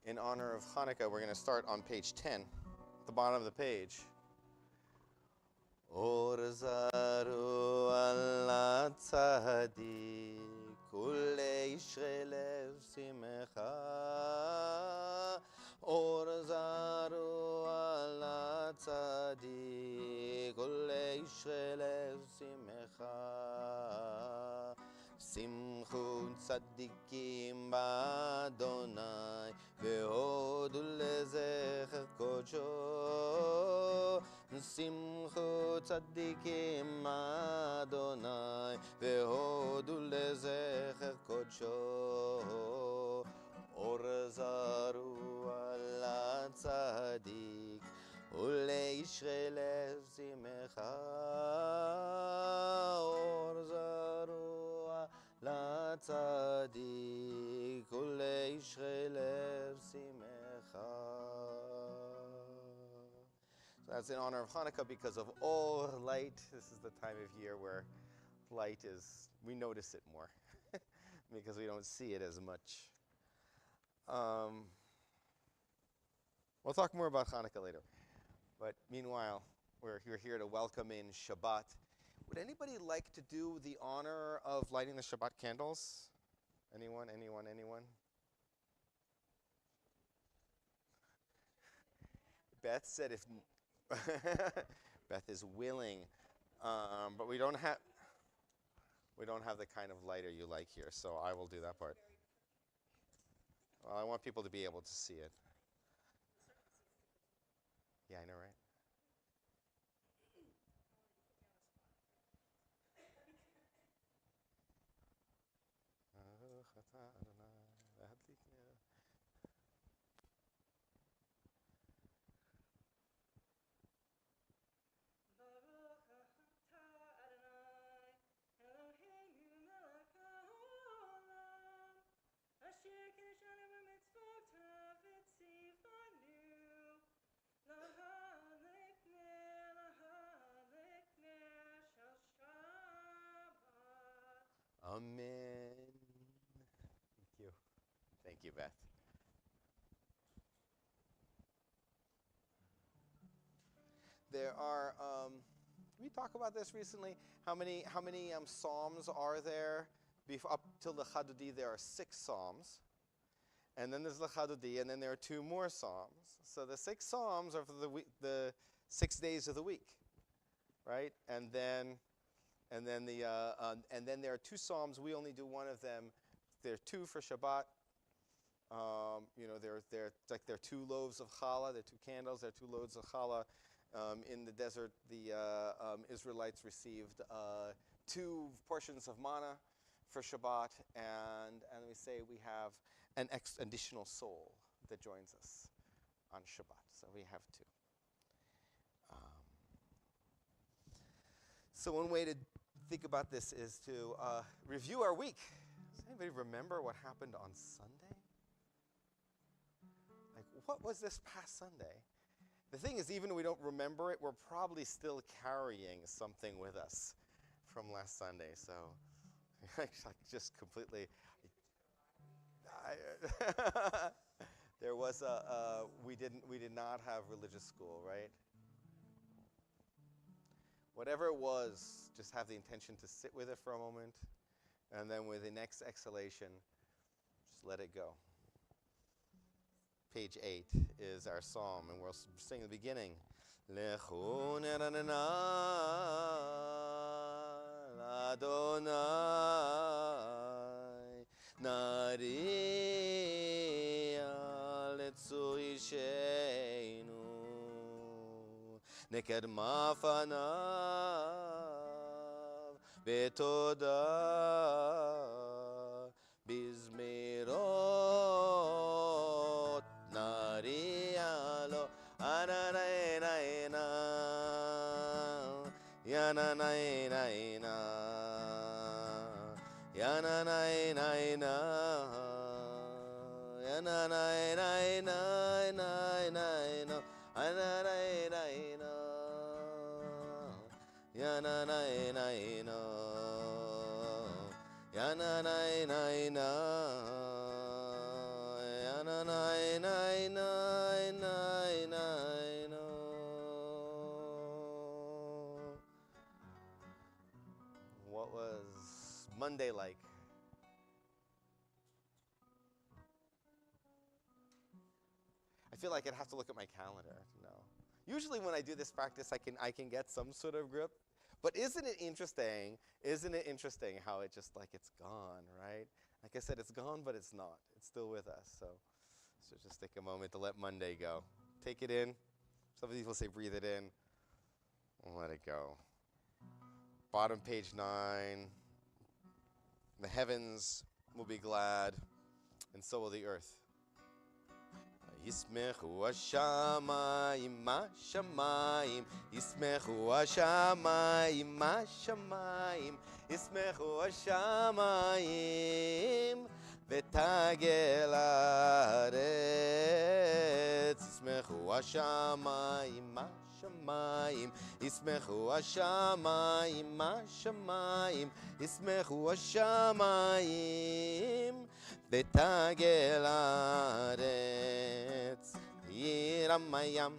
in honor of Hanukkah, we're going to start on page 10, at the bottom of the page. Or zaru ala tzadik, kulei shelev simcha. Or zaru ala tzadik, kulei shelev simcha. Simchu tzadikim b'Adonai, ve'odu lezecher kodsho. Simchu tzadikim Adonai, ve'odu lezecher kodsho. Or zaru ala tzadik, uleishre lev simcha. Or zaru ala tzadik, uleishre lev simcha. That's in honor of Hanukkah because of all light. This is the time of year where light is, we notice it more because we don't see it as much. We'll talk more about Hanukkah later. But meanwhile, we're here to welcome in Shabbat. Would anybody like to do the honor of lighting the Shabbat candles? Anyone? Beth said if... Beth is willing, but we don't have the kind of lighter you like here, so I will do that part. Well, I want people to be able to see it. Yeah, I know, right? Amen. Thank you. Thank you, Beth. There are, did we talk about this recently? How many psalms are there? Up till the Chadudi, there are 6 psalms. And then there's the Chadudi, and then there are 2 more psalms. So the 6 psalms are for the 6 days of the week, right? And then there are 2 psalms. We only do one of them. There are 2 for Shabbat. There are 2 loaves of challah. There are 2 candles. There are 2 loaves of challah. In the desert, the Israelites received 2 portions of manna for Shabbat, and we say we have an additional soul that joins us on Shabbat. So we have 2. So one way to think about this is to review our week. Does anybody remember what happened on Sunday? Like, what was this past Sunday? The thing is, even if we don't remember it, we're probably still carrying something with us from last Sunday. So, just completely. There was we did not have religious school, right? Whatever it was, just have the intention to sit with it for a moment, and then with the next exhalation, just let it go. Page 8 is our psalm, and we'll sing the beginning. Lechu neranena Adonai nariya letzur isheinu neked mafanav betoda bizmirot nariyalo ananaina yananaina yananaina yananaina ananaina yananaina yananaina yananaina What was Monday like? I feel like I'd have to look at my calendar to know. Usually when I do this practice, I can get some sort of grip. But isn't it interesting? Isn't it interesting how it just like it's gone, right? Like I said, it's gone, but it's not. It's still with us. So just take a moment to let Monday go. Take it in. Some people say breathe it in and let it go. Bottom page 9. The heavens will be glad, and so will the earth. ישמחו השמיים, השמיים, ישמחו השמיים, השמיים, ישמחו השמיים, ותגל הארץ. ישמחו השמיים, השמיים, ישמחו השמיים, השמיים, ישמחו השמיים, ותגל הארץ. ירם הים,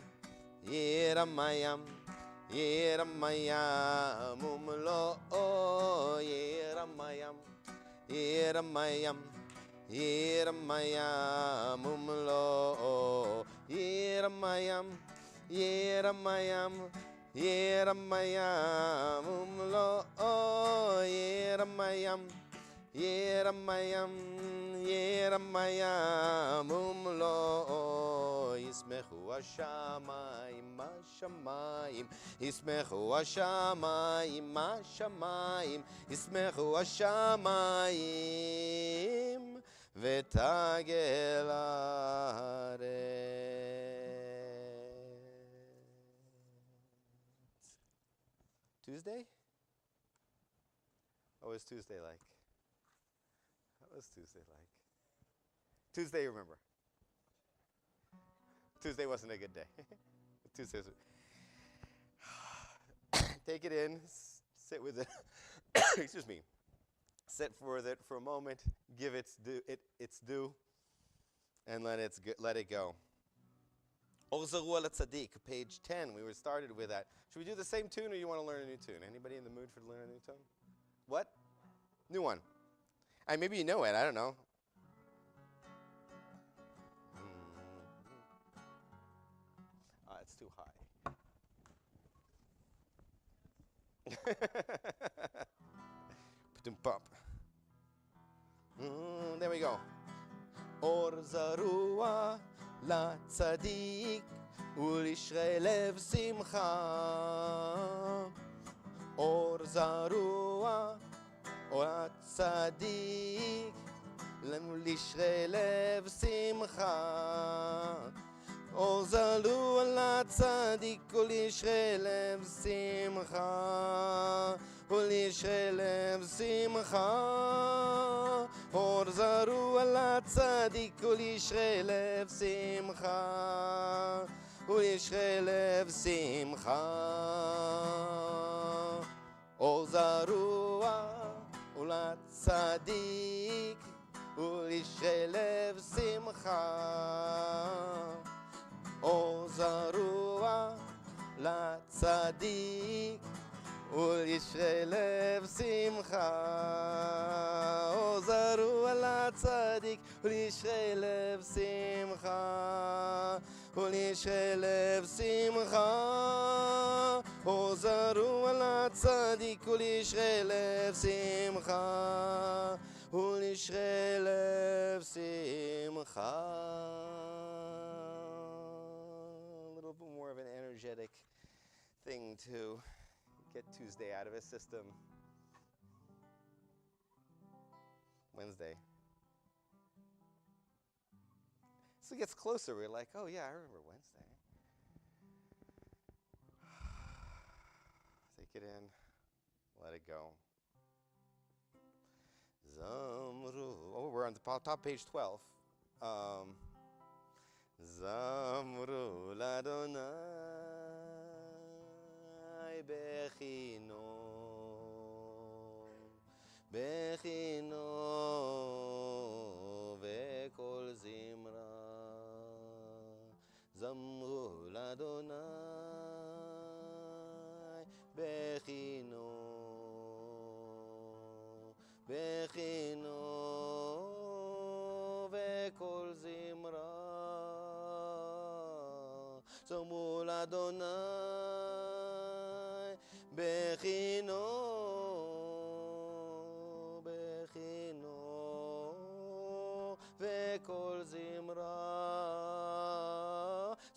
ירם הים, ירם הים ומלואו. ירם הים, ירם הים, ירם הים ומלואו. ירם הים, ירם הים, ירם הים ומלואו. ירם הים, ירם הים, ירם הים ומלואו. ישמחו השמיים, השמיים, ישמחו השמיים, השמיים, ישמחו השמיים, ותגל הארץ. Tuesday? What was Tuesday like? What was Tuesday like? Tuesday, remember. Tuesday wasn't a good day. Tuesday was. Take it in, sit with it. Excuse me. Sit with it for a moment. Give its due, and let it go. Orzaru al Tzaddik, page 10. We were started with that. Should we do the same tune, or you want to learn a new tune? Anybody in the mood for learning a new tune? What? New one. Maybe you know it. I don't know. It's too high. There we go. Or zarua la tzadik ulishrei lev simcha. Or zarua la tzadik ulishrei lev simcha. Or zarua la tzadik ulishrei lev simcha. ulishrei lev simcha. Or zarua la tzadik ulishrei lev simcha. ulishrei lev simcha. Or zarua la tzadik ulishrei lev simcha. Or zarua la tzadik ulishrei lev simcha. Or zarua la tzadik ulishrei lev simcha. ulishrei lev simcha. Or zarua la tzadik ulishrei lev simcha. ulishrei lev simcha. A little bit more of an energetic thing to get Tuesday out of his system. Wednesday. So it gets closer. We're like, oh yeah, I remember Wednesday. Take it in. Let it go. Zamru. Oh, we're on the top page 12. Zamru l'Adonai bechino, bechino vekol zimra. Zamru l'Adonai bechino, Adonai Bechino Ve'kol zimra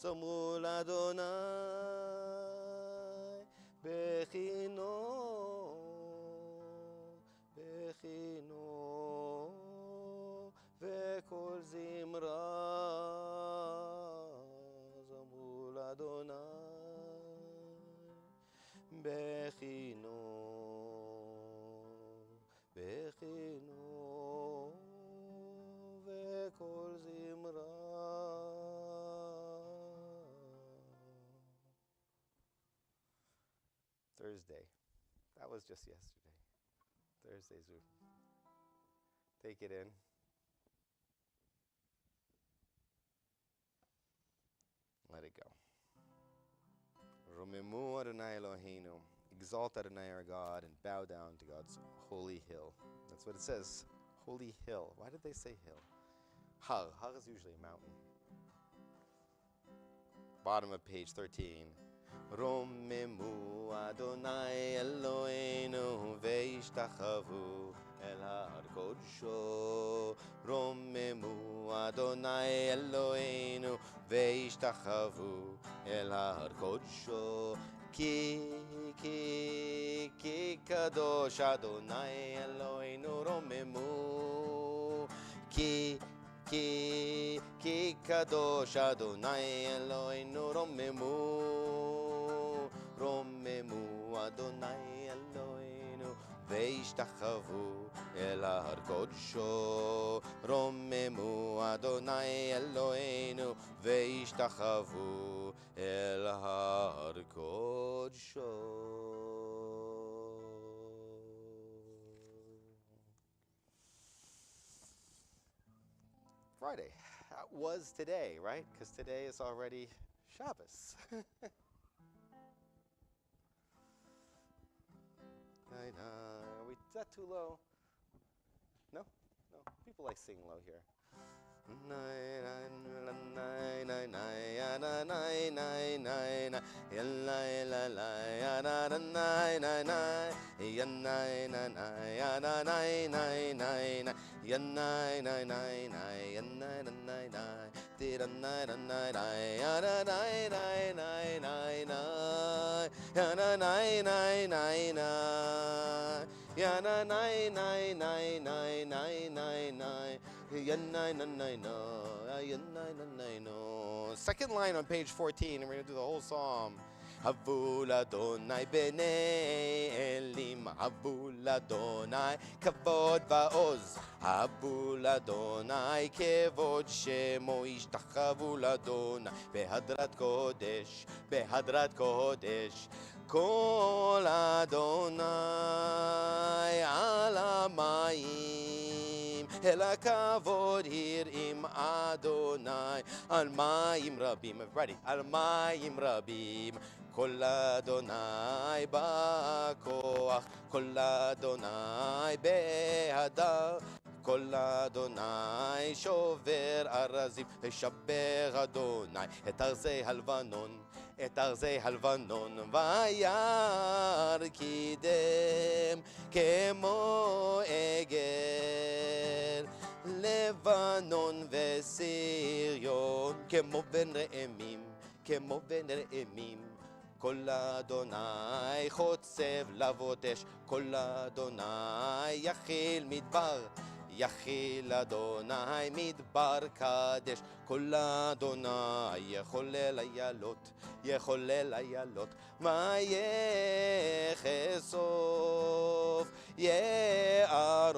Zamru l'Adonai Bechino Ve'kol zimra Zamru l'Adonai Bechino Ve'kol zimra. Thursday. That was just yesterday. Thursday's week. Take it in. Let it go. Romemu Adonai Eloheinu. Exalt Adonai our God and bow down to God's holy hill. That's what it says. Holy hill. Why did they say hill? Har. Har is usually a mountain. Bottom of page 13. Romemu Adonai Eloheinu ve'ishtachavu el har kodsho. Romemu Adonai Eloheinu ve'ishtachavu el har kodsho. Ki kadosh Adonai Eloheinu romemu. Ki kadosh Adonai Eloheinu romemu. Romemu Adonai Eloheinu ve'ishtachavu el har kodsho. Romemu Adonai Eloheinu ve'ishtachavu el har kodsho. Friday. That was today, right? Because today is already Shabbos. Is that too low? No? No. People like singing low here. Second line on page 14, and we're going to do the whole psalm. Havul Adonai b'nei Elim, Havul Adonai kavod va'oz, Havul Adonai kevod shemo, Ishtachavu l'Adonai behadrat kodesh, Kol Adonai al hamayim, el hakavod hirim Adonai al mayim rabim. Everybody, al mayim rabim. Kol Adonai ba'koach, Kol Adonai be'hadar, Kol Adonai shover arazim, Veshaber Adonai et arzei halvanon, vayarkidem kemo egel, Levanon veSirion kemo ben re'emim, Kol Adonai chotzev lavotesh, Kol Adonai yachil Adonai midbar kadesh, Kol Adonai yecholel hayalot, vayechesof ye'arot,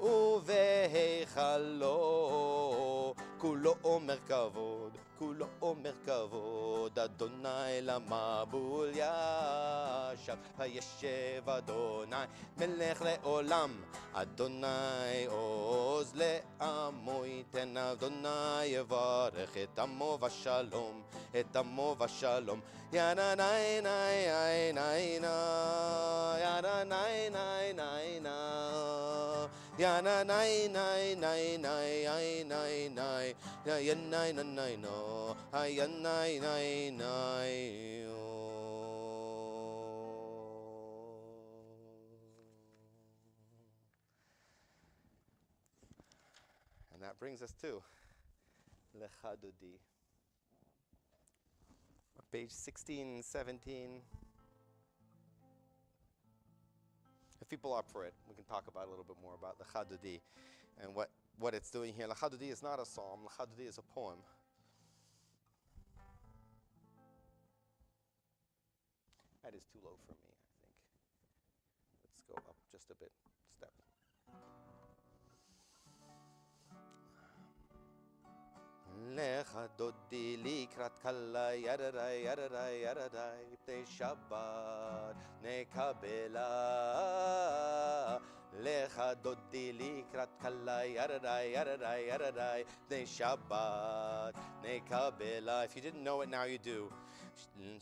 uveheichalo kulo omer kavod, Adonai lamabul yashav, vayeshev Adonai melech le'olam, Adonai oz le'amo yiten, Adonai yevarech et amo v'shalom, Yananai nai nai nai na, Yananai nai nai na, Yananai nai nai nai nai nai, Yanai nanai no, yanai nai nai. And that brings us to Lecha Dodi. Page 16, 17. If people are up for it, we can talk about a little bit more about Lecha Dodi and what it's doing here. Lecha Dodi is not a psalm. Lecha Dodi is a poem. That is too low for me, I think. Let's go up just a bit. Step. Lecha Dodi likrat kala yadadai yadadai yadadai pnei Shabbat nekabela. Lecha Dodi likrat kala yadadai yadadai yadadai pnei Shabbat nekabela. If you didn't know it, now you do.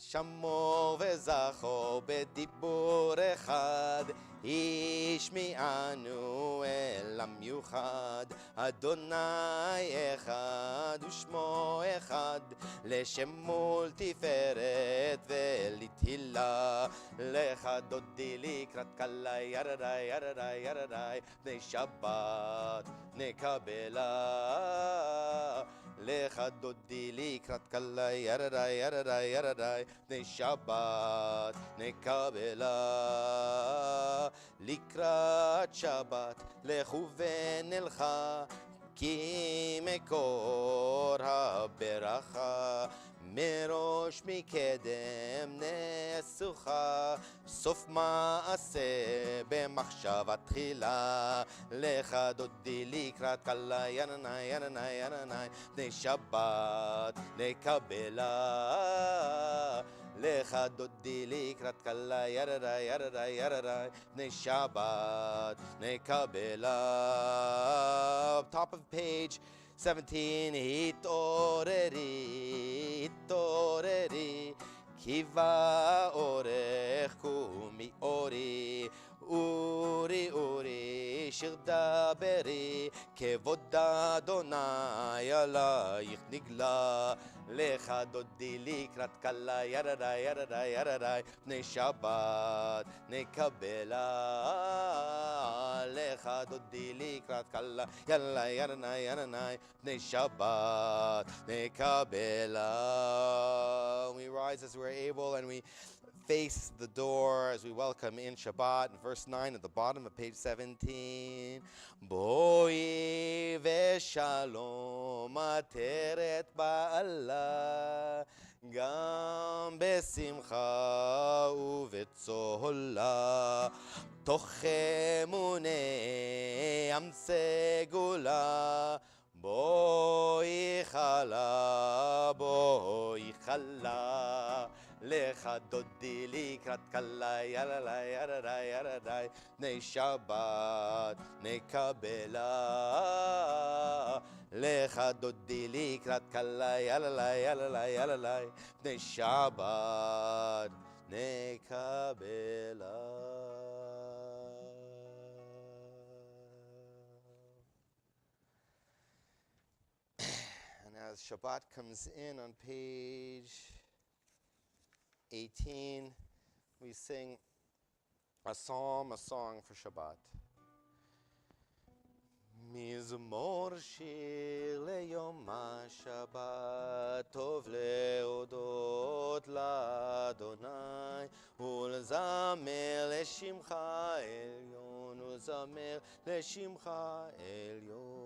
Shamo vezacho bedibur echad ishmi'anu elam yuchad Adonai echad ushmo echad leshem multiferet velitila Lecha Dodi likrat kala yadadai yadadai yadadai bnei Shabbat nekabela Lecha Dodi likrat kala yadadai yadadai yadadai bnei Shabbat nekabela likrat Shabbat lechu venelcha ki mekor haberacha מראש מקדם נסוכה סוף מעשה במחשבה תחילה Lecha Dodi לקראת קלה ינני ינני ינני בני שבת נקבלה Lecha Dodi לקראת קלה ירדai ירדai ירדai בני שבת נקבלה top of page 17 התעוררי התעוררי kiva orech kumi ori אורי אורי שיר דברי כבוד אדוני עלייך נגלה Lecha Dodi לקראת קלה ירדai ירדai ירדai בני שבת נקבלה Lecha Dodi לקראת קלה ירדai ירדai ירדai בני שבת נקבלה. We rise as we're able and we face the door as we welcome in Shabbat in verse 9 at the bottom of page 17. Boi veshalom ateret ba'ala gam besimcha uvetzola toch emunei am segula boi chala Lecha Dodi לקראת קלה ירדai ירדai ירדai בני שבת נקבלה Lecha Dodi לקראת קלה ירדai ירדai ירדai בני שבת נקבלה. And as Shabbat comes in on page 18, we sing a song for Shabbat. Mizmor shir leyom HaShabbat tov leodot l'Adonai ulzamer leshimcha elyon ulzamer leshimcha elyon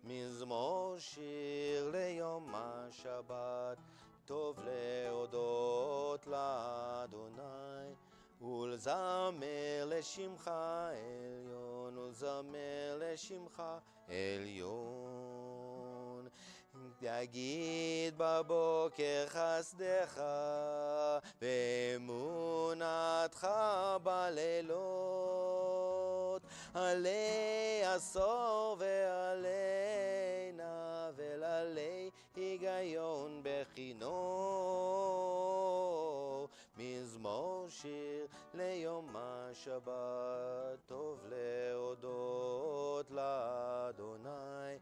Mizmor shir leyom HaShabbat טוב להודות לאדוני ולזמר לשמך עליון ולזמר לשמך עליון יגיד בבוקר חסדך ואמונתך בלילות עלי עשור ועלי נבל עלי היגיון בכינור מזמור שיר ליום השבת טוב להודות לאדוני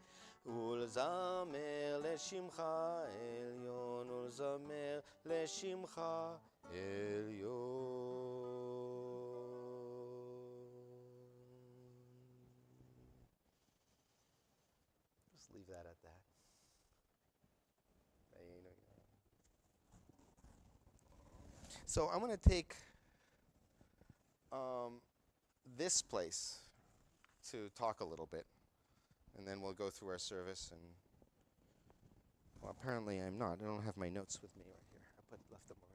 ולזמר לשמך עליון, ולזמר לשמך עליון. Just leave that at that. So I'm going to take this place to talk a little bit, and then we'll go through our service. And well, apparently I'm not. I don't have my notes with me right here. Left them over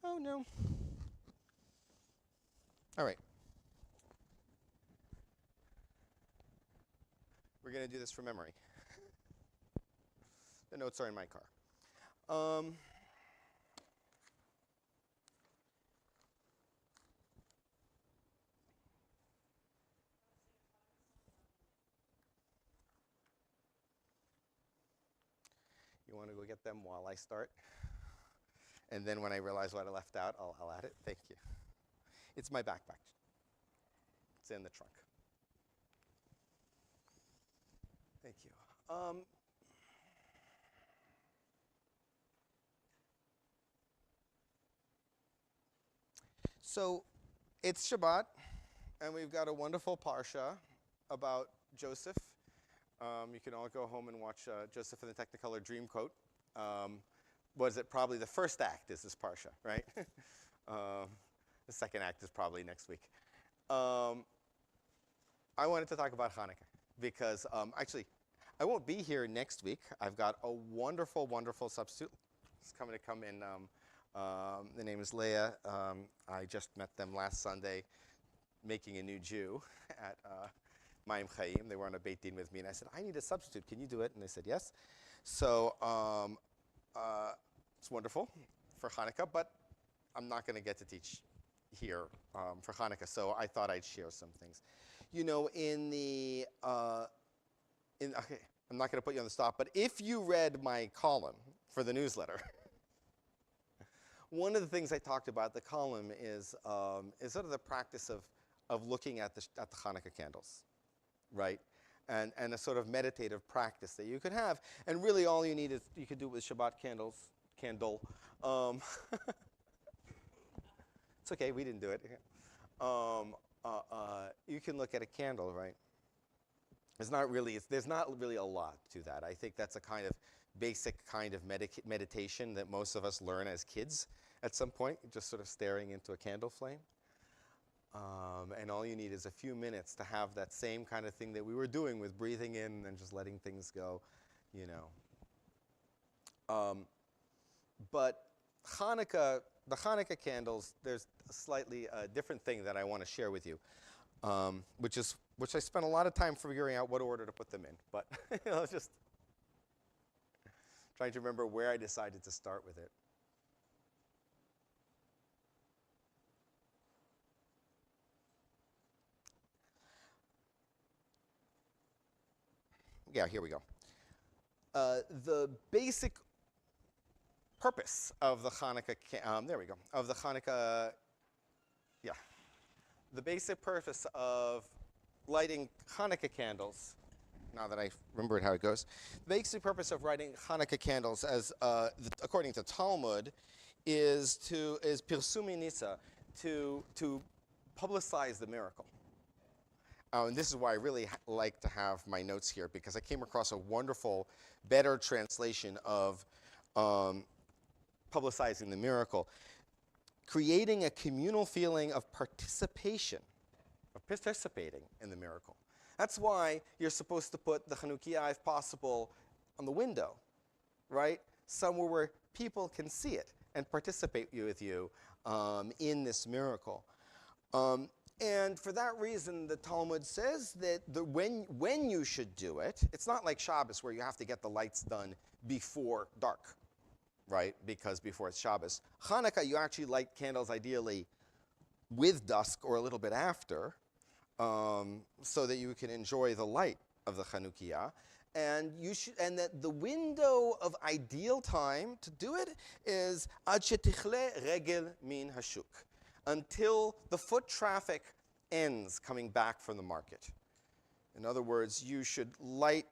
here. Oh no. All right. We're going to do this from memory. The notes are in my car. You want to go get them while I start? And then when I realize what I left out, I'll add it. Thank you. It's my backpack. It's in the trunk. Thank you. So it's Shabbat, and we've got a wonderful parsha about Joseph. You can all go home and watch Joseph and the Technicolor Dreamcoat. Was it probably the first act is this parsha, right? The second act is probably next week. I wanted to talk about Hanukkah because actually I won't be here next week. I've got a wonderful, wonderful substitute. It's coming to come in. The name is Leah. I just met them last Sunday making a new Jew at Mayim Chaim. They were on a Beit Din with me, and I said, I need a substitute. Can you do it? And they said, yes. So it's wonderful for Hanukkah, but I'm not going to get to teach here for Hanukkah, so I thought I'd share some things. You know, okay, I'm not going to put you on the spot, but if you read my column for the newsletter, one of the things I talked about the column is sort of the practice of looking at the Hanukkah candles, right? And a sort of meditative practice that you could have. And really all you need is, you could do it with Shabbat candle. It's okay, we didn't do it. You can look at a candle, right? There's not really a lot to that. I think that's a kind of basic kind of meditation that most of us learn as kids at some point, just sort of staring into a candle flame. And all you need is a few minutes to have that same kind of thing that we were doing with breathing in and just letting things go, you know. But Hanukkah, the Hanukkah candles, there's a slightly different thing that I want to share with you, which I spent a lot of time figuring out what order to put them in. But you know, just trying to remember where I decided to start with it. Yeah, here we go. The basic purpose of the Hanukkah, the basic purpose of lighting Hanukkah candles, now that I remembered how it goes, the basic purpose of lighting Hanukkah candles, as according to Talmud, is pirsumi nisa, to publicize the miracle. And this is why I really like to have my notes here, because I came across a wonderful, better translation of publicizing the miracle. Creating a communal feeling of participating in the miracle. That's why you're supposed to put the Chanukiah, if possible, on the window, right? Somewhere where people can see it and participate with you in this miracle. And for that reason, the Talmud says that when you should do it, it's not like Shabbos where you have to get the lights done before dark, right? Because before it's Shabbos. Hanukkah, you actually light candles ideally with dusk or a little bit after, so that you can enjoy the light of the Chanukiah. and that the window of ideal time to do it is ad shetichle regel min hashuk, until the foot traffic ends coming back from the market. In other words, you should light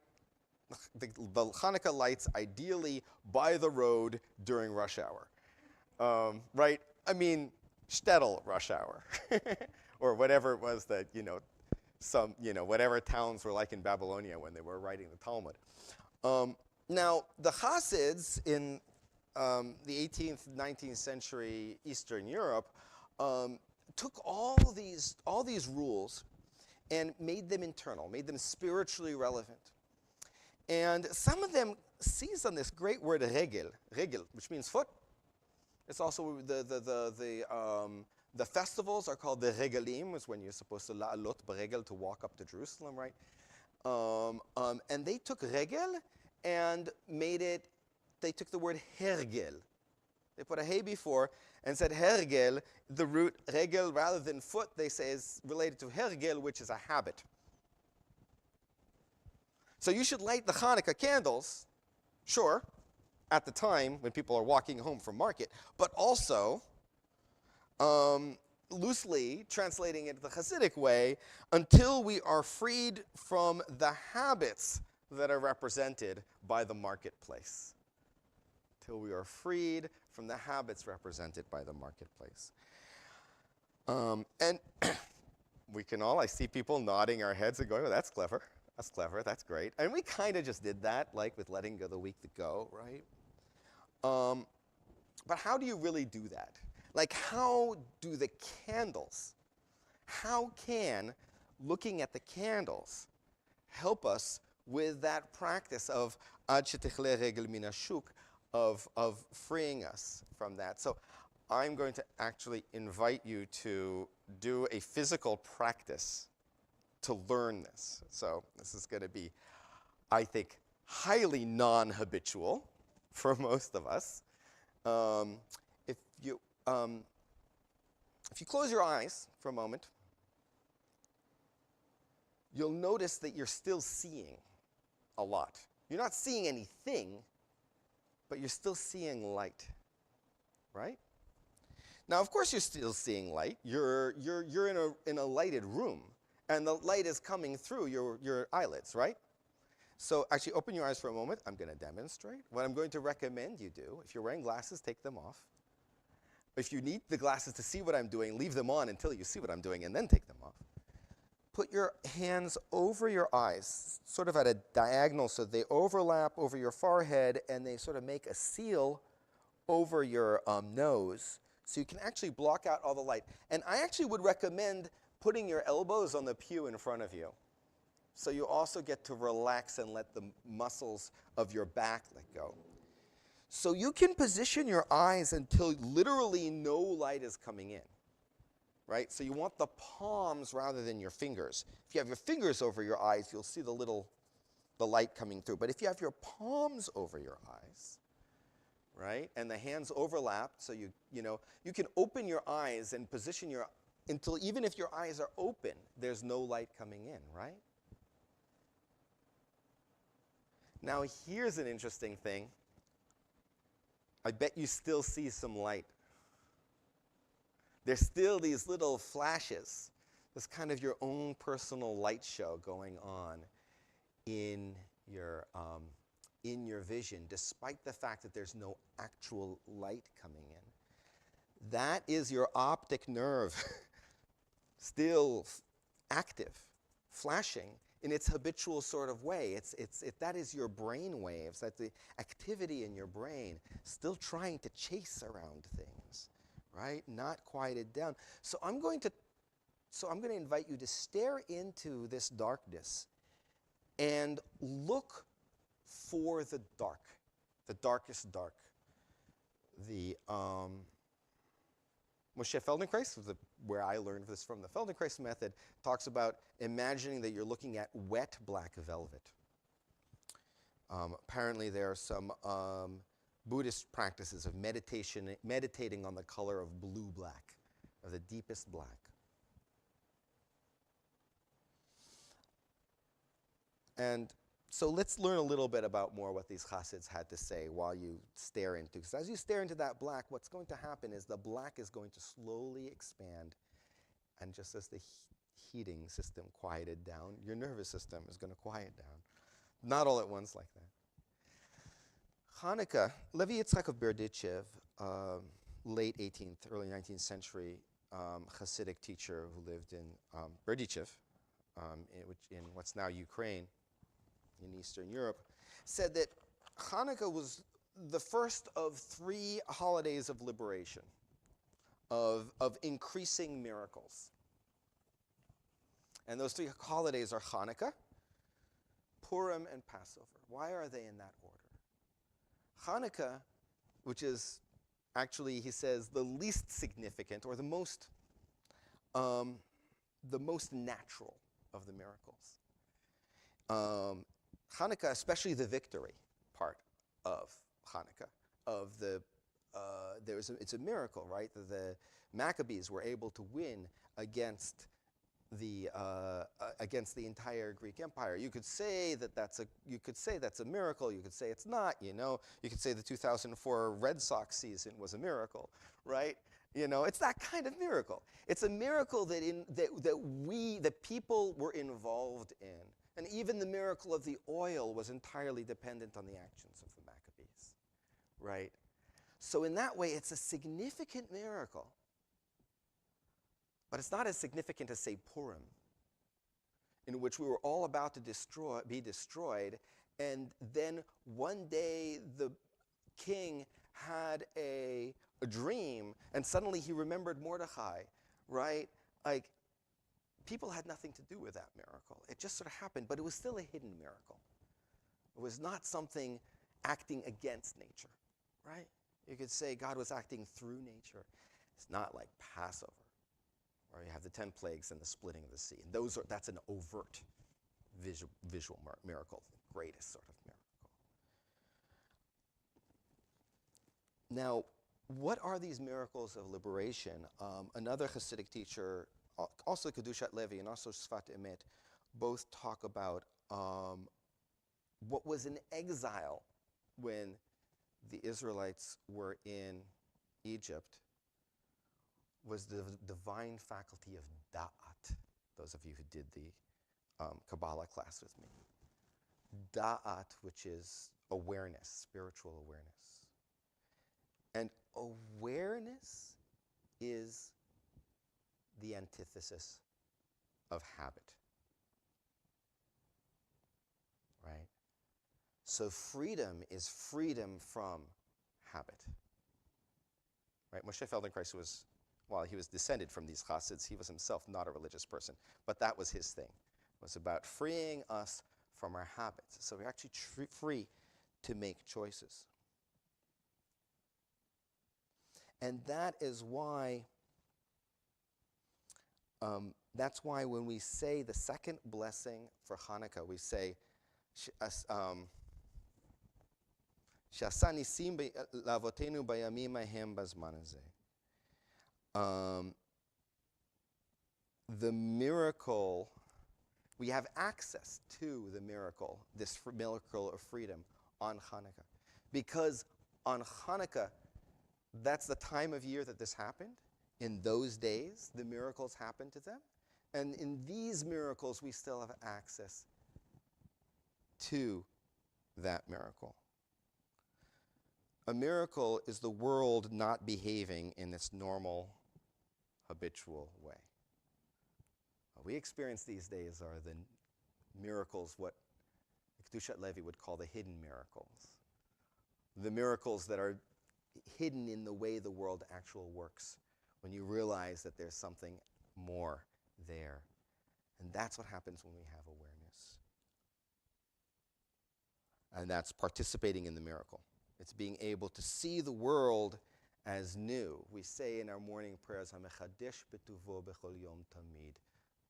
the Hanukkah lights ideally by the road during rush hour, right? I mean, shtetl rush hour, or whatever it was that, whatever towns were like in Babylonia when they were writing the Talmud. Now, the Hasids in the 18th, 19th century Eastern Europe took all these rules and made them internal, made them spiritually relevant. And some of them seized on this great word regel, which means foot. It's also the festivals are called the regalim, is when you're supposed to la'alot beregel, to walk up to Jerusalem, right? And they took regel and they took the word hergel. They put a hey before and said hergel, the root regel rather than foot, they say is related to hergel, which is a habit. So you should light the Hanukkah candles, sure, at the time when people are walking home from market, but also, loosely translating it the Hasidic way, until we are freed from the habits that are represented by the marketplace. Till we are freed from the habits represented by the marketplace. And we can all, I see people nodding our heads and going, oh, that's clever. That's clever, that's great. And we kind of just did that, like with letting go the week to go, right? But how do you really do that? Like, how do the candles, how can looking at the candles help us with that practice of ad shetichle regel min hashuk, of freeing us from that? So I'm going to actually invite you to do a physical practice to learn this. So this is going to be, I think, highly non-habitual for most of us. If you close your eyes for a moment, you'll notice that you're still seeing a lot. You're not seeing anything, but you're still seeing light, right? Now, of course, you're still seeing light. You're in a lighted room, and the light is coming through your eyelids, right? So actually, open your eyes for a moment. I'm going to demonstrate. What I'm going to recommend you do, if you're wearing glasses, take them off. If you need the glasses to see what I'm doing, leave them on until you see what I'm doing, and then take them off. Put your hands over your eyes, sort of at a diagonal, so they overlap over your forehead, and they sort of make a seal over your nose, so you can actually block out all the light. And I actually would recommend putting your elbows on the pew in front of you, so you also get to relax and let the muscles of your back let go. So you can position your eyes until literally no light is coming in, right? So you want the palms rather than your fingers. If you have your fingers over your eyes, you'll see the light coming through. But if you have your palms over your eyes, right, and the hands overlap, so you can open your eyes and position until even if your eyes are open, there's no light coming in, right? Now here's an interesting thing. I bet you still see some light. There's still these little flashes. There's kind of your own personal light show going on in your vision, despite the fact that there's no actual light coming in. That is your optic nerve still active, flashing in its habitual sort of way. That is your brain waves, that's the activity in your brain, still trying to chase around things, right? Not quieted down. So I'm going to invite you to stare into this darkness and look for the dark, the darkest dark. The Moshe Feldenkrais, where I learned this from, the Feldenkrais method, talks about imagining that you're looking at wet black velvet. Apparently there are some Buddhist practices of meditating on the color of blue-black, of the deepest black. And So let's learn a little bit about more what these chassids had to say while you stare into. Because as you stare into that black, what's going to happen is the black is going to slowly expand. And just as the heating system quieted down, your nervous system is going to quiet down. Not all at once like that. Hanukkah, Levi Yitzchak of Berdichev, late 18th, early 19th century Hasidic teacher who lived in Berdichev, in what's now Ukraine, in Eastern Europe, said that Hanukkah was the first of 3 holidays of liberation, of increasing miracles. And those 3 holidays are Hanukkah, Purim, and Passover. Why are they in that order? Hanukkah, which is actually, he says, the least significant or the most natural of the miracles. Hanukkah, especially the victory part of Hanukkah, it's a miracle, right? The Maccabees were able to win against the entire Greek Empire. You could say that's a miracle. You could say it's not. You could say the 2004 Red Sox season was a miracle, right? It's that kind of miracle. It's a miracle that people were involved in. And even the miracle of the oil was entirely dependent on the actions of the Maccabees, right? So in that way, it's a significant miracle. But it's not as significant as, say, Purim, in which we were all about to be destroyed, and then one day the king had a dream, and suddenly he remembered Mordechai, right? Like, people had nothing to do with that miracle. It just sort of happened, but it was still a hidden miracle. It was not something acting against nature, right? You could say God was acting through nature. It's not like Passover, where you have the 10 plagues and the splitting of the sea. And that's an overt visual miracle, the greatest sort of miracle. Now, what are these miracles of liberation? Another Hasidic teacher, also Kedushat Levi and also Sfat Emet, both talk about what was in exile when the Israelites were in Egypt was the divine faculty of da'at. Those of you who did the Kabbalah class with me. Da'at, which is awareness, spiritual awareness. And awareness is the antithesis of habit, right? So freedom is freedom from habit, right? Moshe Feldenkrais while he was descended from these chassids, he was himself not a religious person, but that was his thing. It was about freeing us from our habits. So we're actually free to make choices. And that is why, when we say the second blessing for Hanukkah, we say, Sh'asa nisim la'avotenu bayamim hahem bazman hazeh. The miracle, we have access to the miracle, this miracle of freedom on Hanukkah. Because on Hanukkah, that's the time of year that this happened. In those days, the miracles happened to them. And in these miracles, we still have access to that miracle. A miracle is the world not behaving in its normal, habitual way. What we experience these days are the miracles, what Kedushat Levi would call the hidden miracles. The miracles that are hidden in the way the world actually works, when you realize that there's something more there. And that's what happens when we have awareness. And that's participating in the miracle. It's being able to see the world as new. We say in our morning prayers, HaMechadesh betuvo bechol yom tamid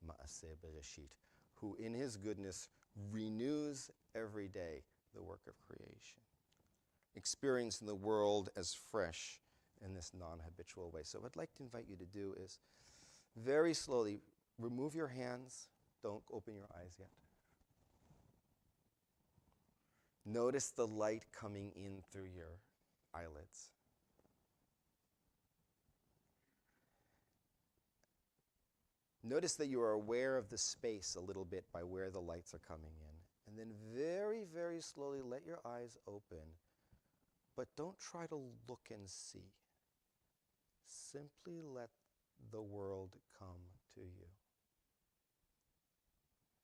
ma'aseh bereshit, who in his goodness renews every day the work of creation. Experiencing the world as fresh in this non-habitual way. So what I'd like to invite you to do is very slowly remove your hands. Don't open your eyes yet. Notice the light coming in through your eyelids. Notice that you are aware of the space a little bit by where the lights are coming in. And then very, very slowly let your eyes open. But don't try to look and see. Simply let the world come to you.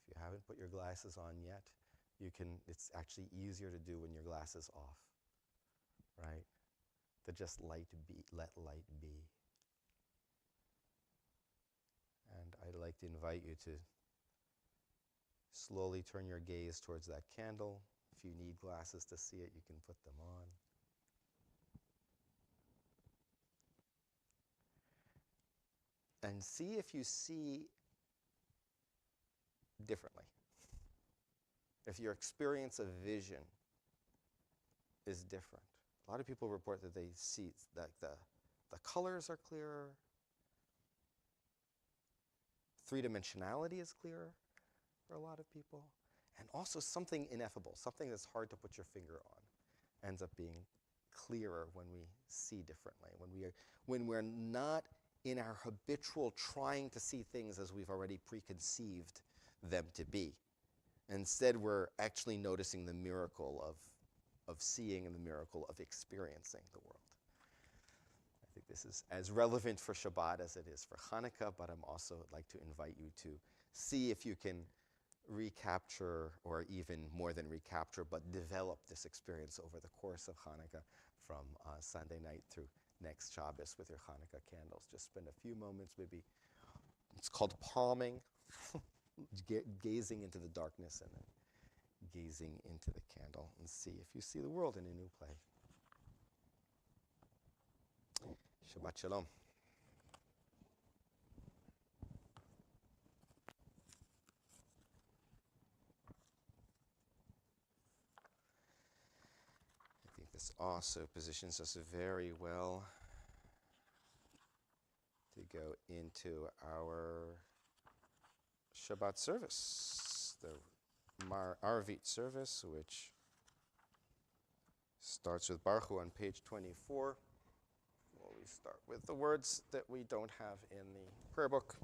If you haven't put your glasses on yet, it's actually easier to do when your glasses off, right? To just let light be. And I'd like to invite you to slowly turn your gaze towards that candle. If you need glasses to see it, you can put them on. And see if you see differently. If your experience of vision is different. A lot of people report that they see that the colors are clearer. Three-dimensionality is clearer for a lot of people. And also something ineffable, something that's hard to put your finger on, ends up being clearer when we see differently, when we're not in our habitual trying to see things as we've already preconceived them to be. Instead, we're actually noticing the miracle of seeing and the miracle of experiencing the world. I think this is as relevant for Shabbat as it is for Hanukkah, but I'm also like to invite you to see if you can recapture, or even more than recapture, but develop this experience over the course of Hanukkah from Sunday night through next Shabbos with your Hanukkah candles. Just spend a few moments, maybe, it's called palming, gazing into the darkness and then gazing into the candle and see if you see the world in a new way. Shabbat Shalom. I think this also positions us very well to go into our Shabbat service, the Arvit service, which starts with Baruch Hu on page 24. Well, we start with the words that we don't have in the prayer book.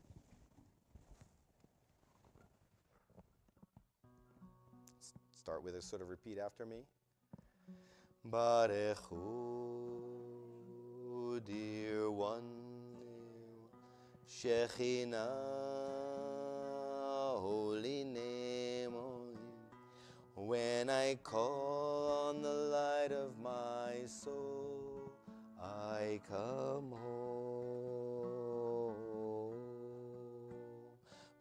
Start with a sort of repeat after me. Baruch Hu, dear one, Shekhinah, holy name, when I call on the light of my soul, I come home.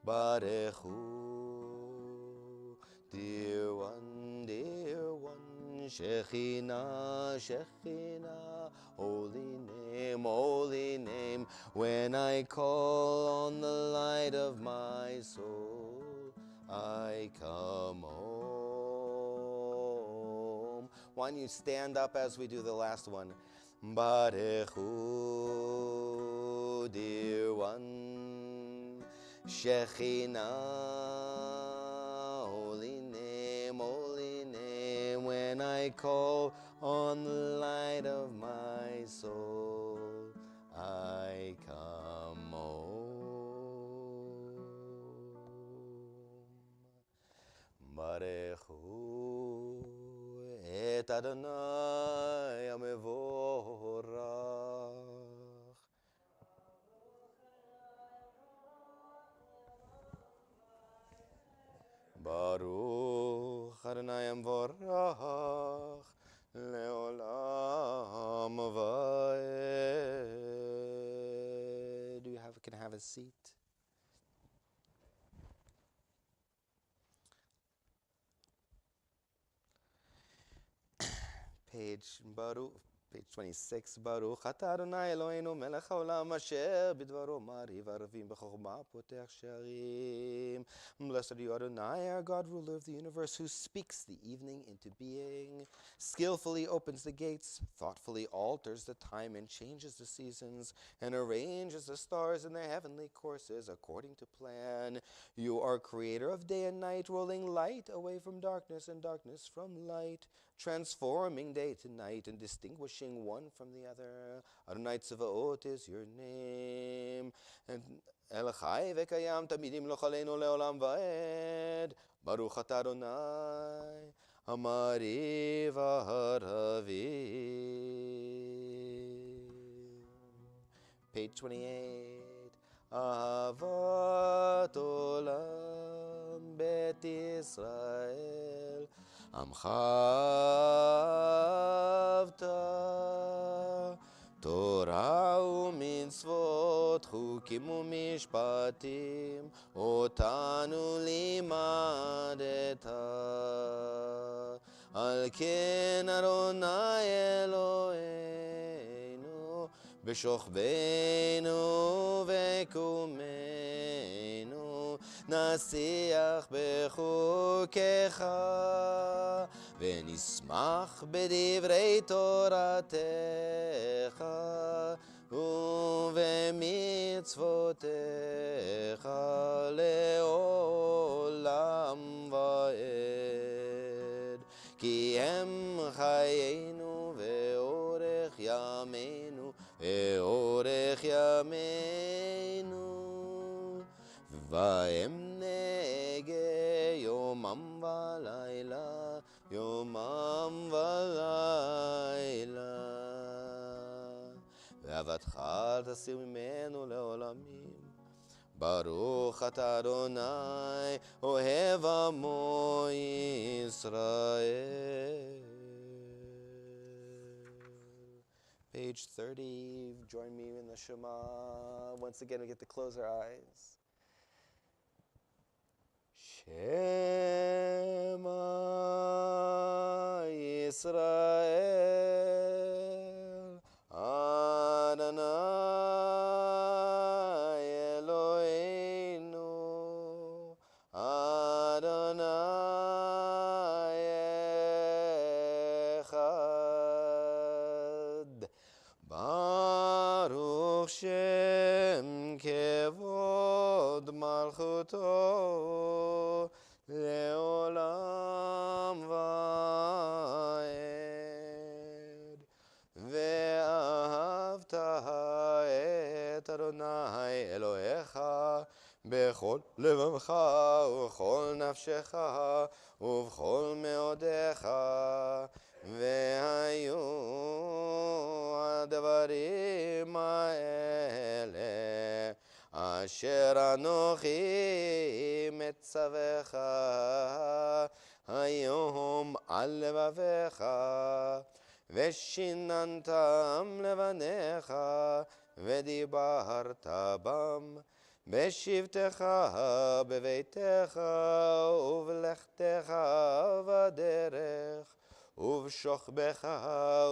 Baruch Hu, dear one, Shekhinah, Shekhinah, holy name, when I call on the light of my soul, I come home. Why don't you stand up as we do the last one? Baruch Hu, dear one, Shekhinah, holy name, when I call on the light of my soul, I come home. Baruch Hu et Adonai HaMevorach. Baruch Adonai HaMevorach leolam vaed. You can have a seat. Page Page 26, Baruch atah Adonai Eloheinu melech haolam asher bidvaro mariv aravim b'chokhmah potech she'arim. Blessed are you, Adonai, our God, ruler of the universe, who speaks the evening into being, skillfully opens the gates, thoughtfully alters the time and changes the seasons, and arranges the stars in their heavenly courses according to plan. You are creator of day and night, rolling light away from darkness and darkness from light, transforming day to night and distinguishing one from the other. Adonai Tzavaot is your name. And El Chai v'kayam tamidim lochaleinu leolam va'ed. Baruch atah Adonai, Amari v'haravim. Page 28. Ahavat olam bet Yisrael. Amchavta Torah u'mitzvot chukim u'mishpatim otanu limadeta al ken Adonai Eloheinu b'shochbeinu v'kumeinu nasiach bechukecha ונשמח בדברי תורתך ובמצוותיך לעולם ועד. כי הם חיינו ואורך ימינו ואורך ימינו, והם נגה יומם ולילה יומם ולילה, ואהבתך תסיר ממנו לעולמים. ברוך אתה אדוני אוהב עמו ישראל. Page 30, join me in the Shema. Once again, we get to close our eyes. Shema Yisrael Adonai Eloheinu Adonai Echad. Baruch Shem Kevod Malchuto לעולם ועד. ואהבת את אדוני אלוהיך בכל לבבך ובכל נפשך ובכל מאודיך. והיו הדברים האלה אשר אנוכי מצווך היום על לבביך, ושיננתם לבניך, ודיברת בם בשבתך בביתך ובלכתך בדרך ובשוכבך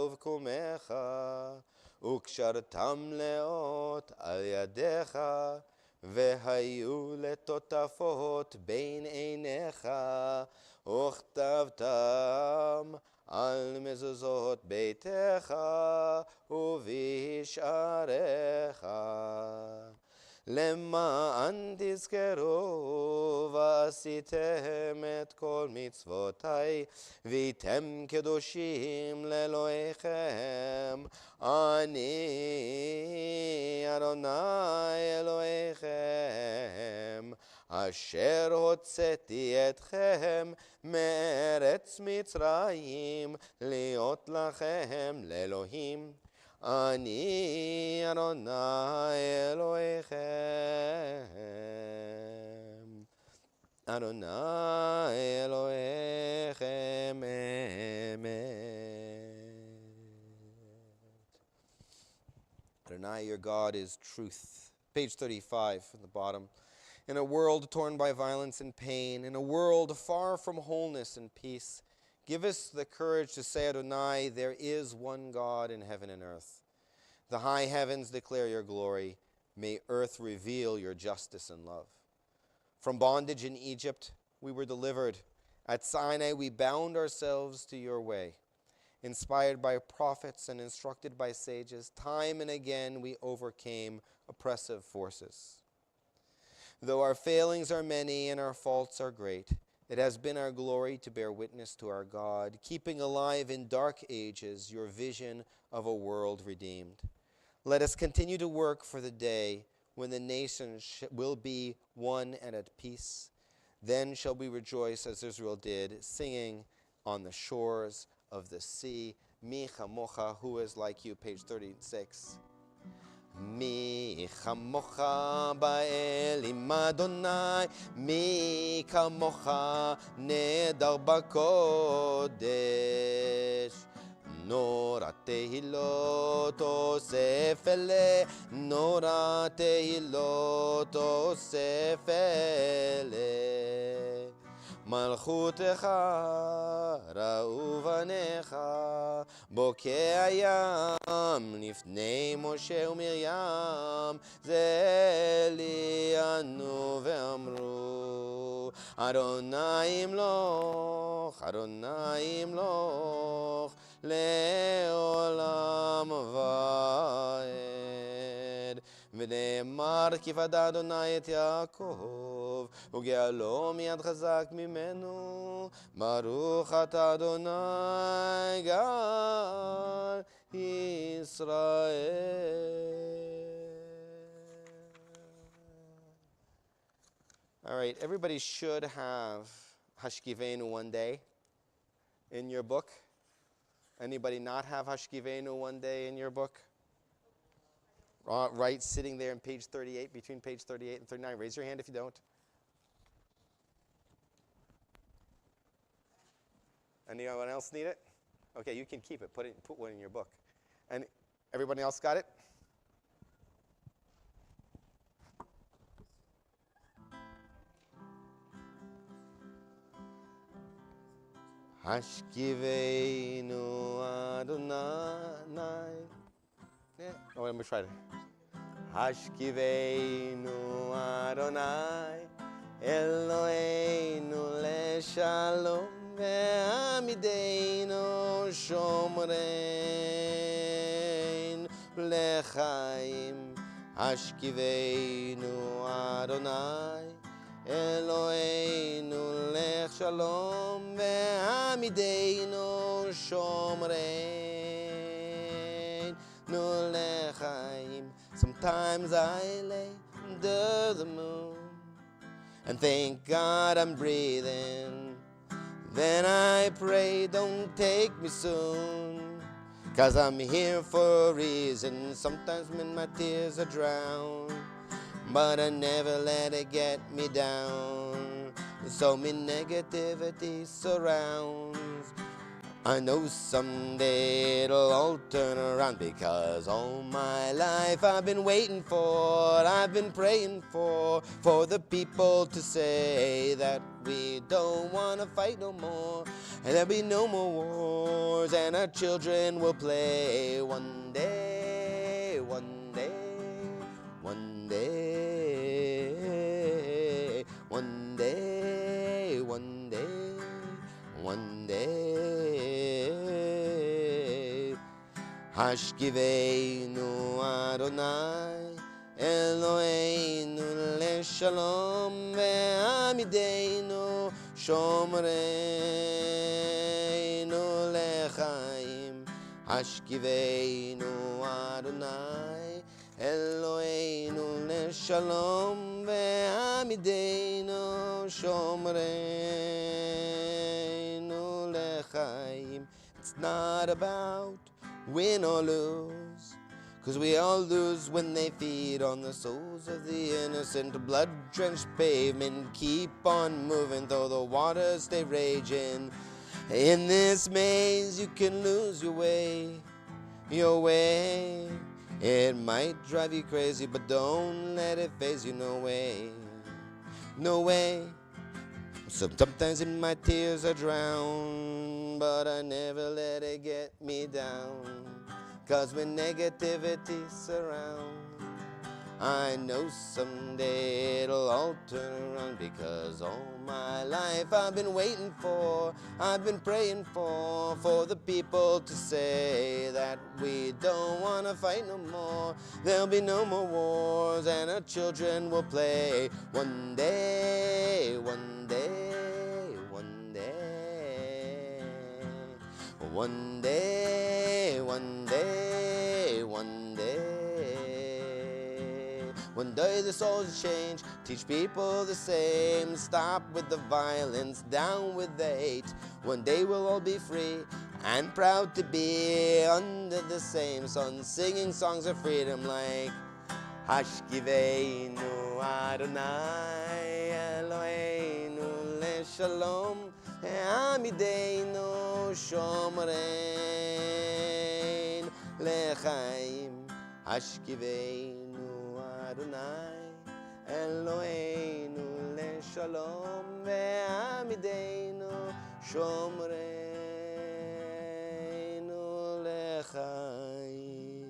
ובקומך, וקשרתם לאות על ידיך, והיו לטוטפות בין עיניך, וכתבתם על מזוזות ביתך ובשעריך, למען תזכרו ועשיתם את כל מצוותי, והייתם קדושים לאלוהיכם. אני אדוני אלוהיכם, אשר הוצאתי אתכם מארץ מצרים, להיות לכם לאלוהים. אני אדוני אלוהיכם, אדוני אלוהיכם אמת. Adonai, your God, is truth. Page 35 at the bottom. In a world torn by violence and pain, in a world far from wholeness and peace, Give us the courage to say, Adonai, there is one God in heaven and earth. The high heavens declare your glory. May earth reveal your justice and love. From bondage in Egypt, we were delivered. At Sinai, we bound ourselves to your way. Inspired by prophets and instructed by sages, time and again we overcame oppressive forces. Though our failings are many and our faults are great, it has been our glory to bear witness to our God, keeping alive in dark ages your vision of a world redeemed. Let us continue to work for the day when the nations will be one and at peace. Then shall we rejoice as Israel did, singing on the shores of the sea. Mi chamocha, who is like you, page 36. Mi chamocha ba'elim Adonai, mi kamocha nedar b'kodesh. Nora tehilot osef ele, nora tehilot osef ele. מלכותך ראו בניך, בוקע הים לפני משה ומרים, זה לי ענו ואמרו, אדוני ימלוך, אדוני ימלוך, לעולם ועד. ונאמר כי פדה אדוני את יעקב, וגאלו מיד חזק ממנו, ברוך אתה אדוני גאל ישראל. All right, everybody should have Hashkivenu one day in your book. Anybody not have Hashkivenu one day in your book? Right, sitting there in page 38, between page 38 and 39. Raise your hand if you don't. Anyone else need it? Okay, you can keep it. Put one in your book. And everybody else got it? Hashkivenu Adonai. Oh, let me try it. Hashkivenu Adonai, Eloheinu leshalom, ve'amideinu shomrein lechaim. Hashkivenu Adonai, Eloheinu leshalom, ve'amideinu shomrein. Sometimes I lay under the moon and thank God I'm breathing. Then I pray, don't take me soon, 'cause I'm here for a reason. Sometimes when my tears are drowned, but I never let it get me down. So me negativity surrounds. I know someday it'll all turn around, because all my life I've been waiting for, I've been praying for the people to say that we don't want to fight no more, and there'll be no more wars, and our children will play one day, one day, one day, one day, one day, one day. Hashkivenu Adonai, Eloheinu leshalom, ve'amideinu shomreinu lechaim. Hashkivenu Adonai, Eloheinu leshalom, ve'amideinu shomreinu lechaim. It's not about win or lose, 'cause we all lose when they feed on the souls of the innocent. Blood-drenched pavement, keep on moving though the waters stay raging. In this maze you can lose your way, your way. It might drive you crazy, but don't let it faze you, no way, no way. Sometimes in my tears I drown, but but I never let it get me down. 'Cause when negativity surrounds, I know someday it'll all turn around, because all my life I've been waiting for, I've been praying for the people to say that we don't want to fight no more. There'll be no more wars and our children will play. One day, one day, one day, one day, one day, one day. One day the souls change, teach people the same. Stop with the violence, down with the hate. One day we'll all be free and proud to be under the same sun, singing songs of freedom like Hashkiveinu Adonai Eloheinu Leshalom Amideinu Shomrein Lechaim. Hashkiveinu Adonai Eloheinu Leshalom Ve'amideinu Shomreinu Lechaim.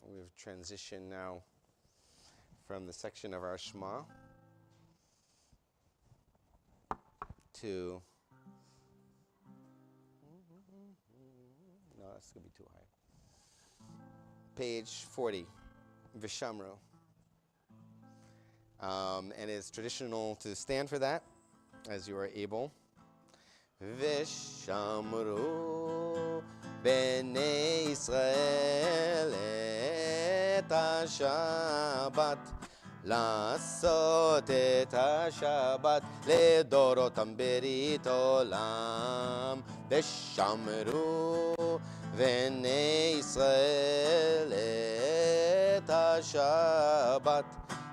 We've transitioned now from the section of our Shema to, no, that's going to be too high. Page 40, Vishamro. And it's traditional to stand for that as you are able. Vishamro b'nei Yisrael et ha-Shabbat, לעשות את השבת לדורותם ברית עולם, ושמרו בני ישראל את השבת,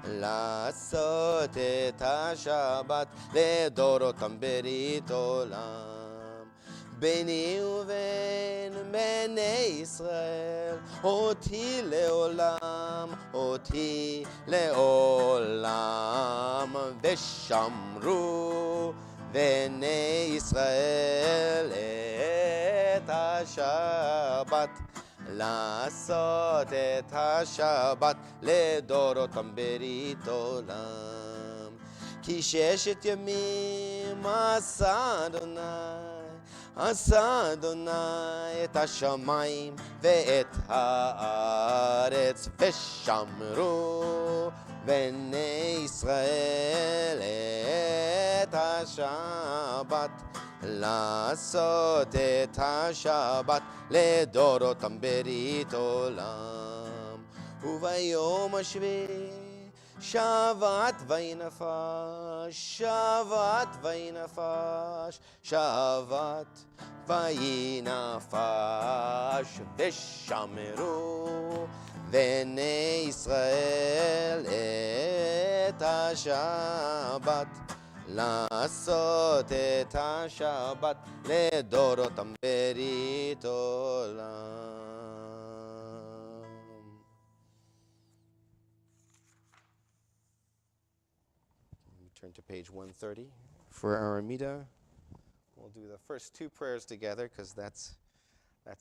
לעשות את השבת לדורותם ברית עולם. ביני ובין בני ישראל, אותי לעולם, אותי לעולם, ושמרו בני ישראל את השבת, לעשות את השבת לדורותם ברית עולם. כי ששת ימים עשה אדוני את השמיים ואת הארץ, ושמרו בני ישראל את השבת, לעשות את השבת לדורותם ברית עולם. וביום השביעי שבת וינפש, שבת וינפש, שבת וינפש, ושמרו בני ישראל את השבת, לעשות את השבת לדורותם ברית עולם. Turn to page 130 for our Amida. We'll do the first two prayers together because that's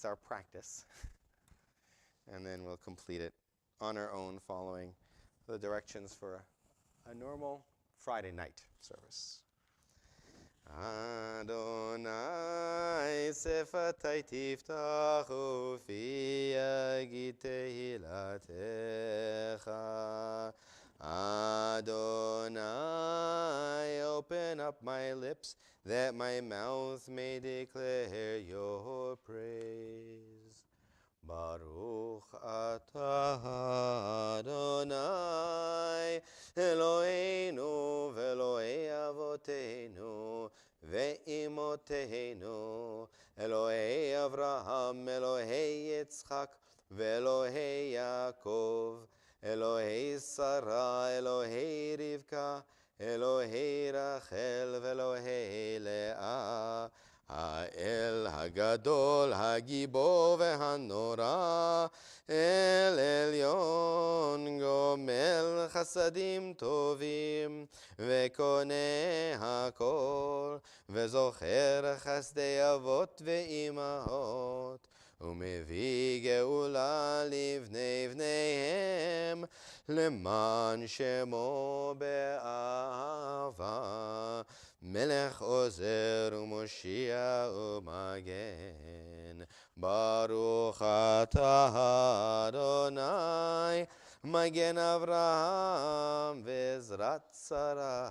our practice. And then we'll complete it on our own following the directions for a normal Friday night service. Adonai sefatai tiftachu fi yagid tehilatecha. Adonai, open up my lips, that my mouth may declare your praise. Baruch atah Adonai, Eloheinu ve'Elokei avoteinu ve'imoteinu, Elokei Avraham, Elokei Yitzchak, ve'Elokei Yaakov, Elokei Sarah, Elokei Rivka, Elokei Rachel, ve'Elokei Leah, האל הגדול, הגיבור והנורא, אל עליון גומל חסדים טובים, וקונה הכל, וזוכר חסדי אבות ואימהות, ומביא גאולה לבני בניהם, למען שמו באהבה. מלך עוזר ומושיע ומגן, ברוך אתה אדוני, מגן אברהם ועזרת שרה.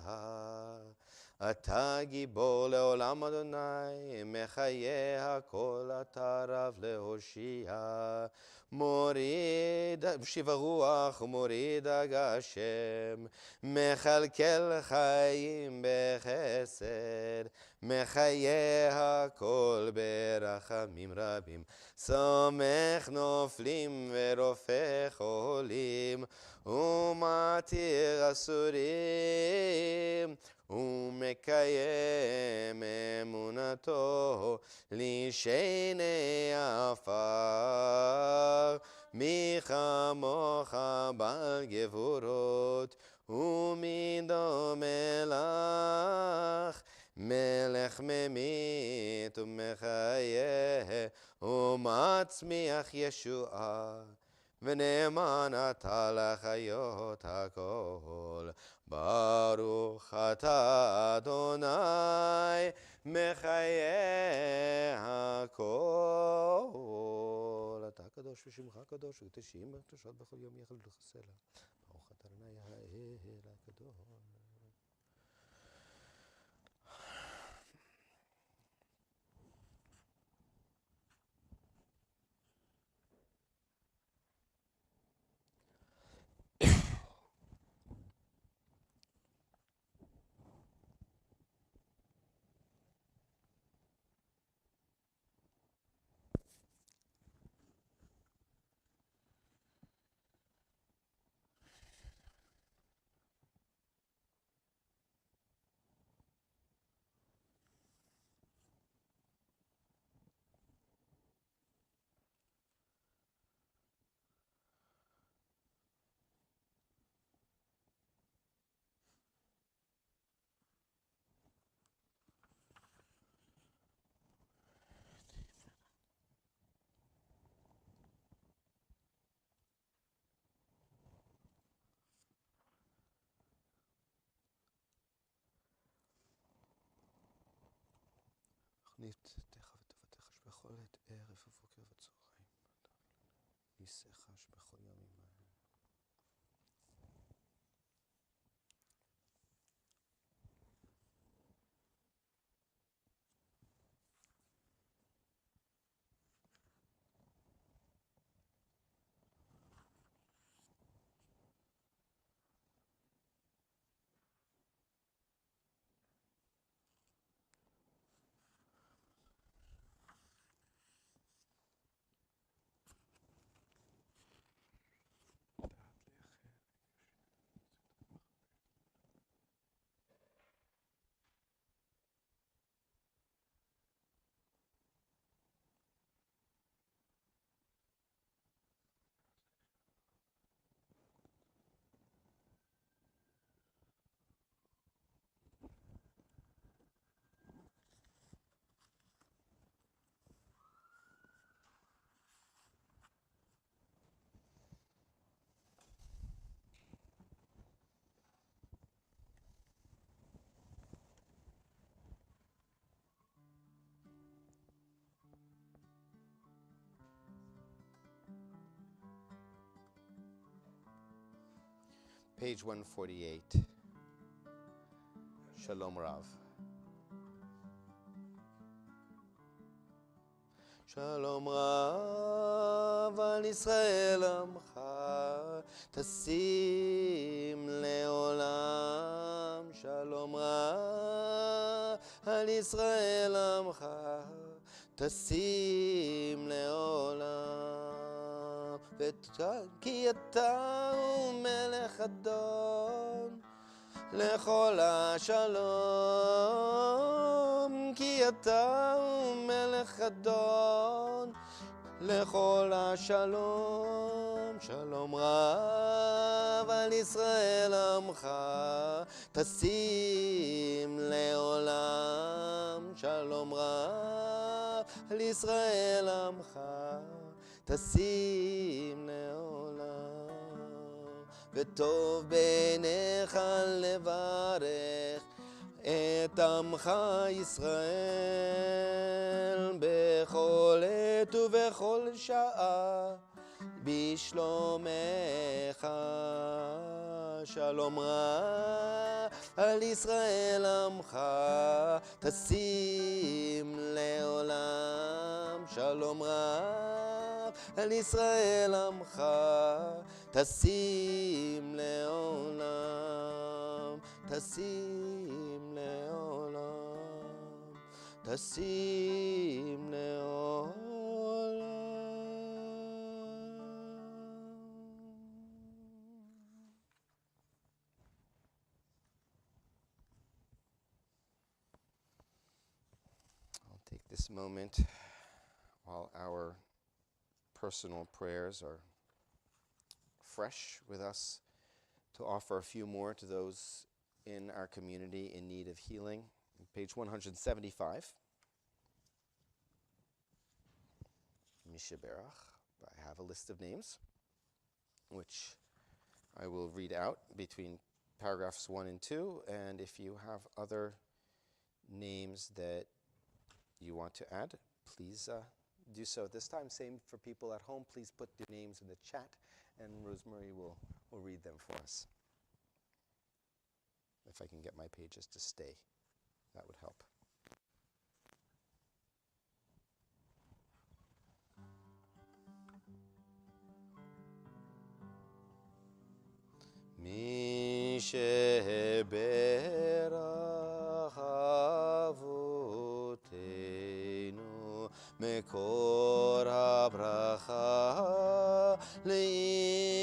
אתה גיבור לעולם אדוני, מחיה הכל אתה רב להושיע. מוריד שיב הרוח ומוריד הגשם, מכלכל חיים בחסד, מחיה הכל ברחמים רבים. סומך נופלים ורופא חולים, ומתיר אסורים, ומקיים אמונתו לשני עפר. מי כמוך בעל גבורות, ומי דומה לך, מלך ממית ומחיה, ומצמיח ישועה, ונאמן אתה לחיות הכל. ברוך אתה אדוני, מחיה הכל. אתה קדוש ושמך קדוש, ותשעים קדושות בכל יום יחד לחסלה. ברוך אתה אדוני האל הקדוש. ניתך ותבטחש בכל עת ערב ובוקר וצהריים, ניסחש בכל ימים ההם. Page 148. Shalom Rav. Shalom Rav al Israel Amcha, Tasim leolam. Shalom Rav al Israel Amcha, Tasim leolam. כי אתה הוא מלך אדון לכל השלום, כי אתה מלך אדון לכל השלום, שלום רב על ישראל עמך, תשים לעולם. שלום רב על ישראל עמך, תשים לעולם. וטוב בעיניך לברך את עמך ישראל בכל עת ובכל שעה בשלומך. שלום רב על ישראל עמך, תשים לעולם. שלום רב על ישראל עמך, תשים לעולם. תשים לעולם, תשים לעולם. I'll take this moment while our personal prayers are fresh with us to offer a few more to those in our community in need of healing. Page 175. Mishaberach. I have a list of names, which I will read out between paragraphs 1 and 2. And if you have other names that you want to add, please do so at this time. Same for people at home. Please put your names in the chat, and Rosemary will read them for us. If I can get my pages to stay, that would help. Mi sheberach avotenu mekor habracha leimotenu.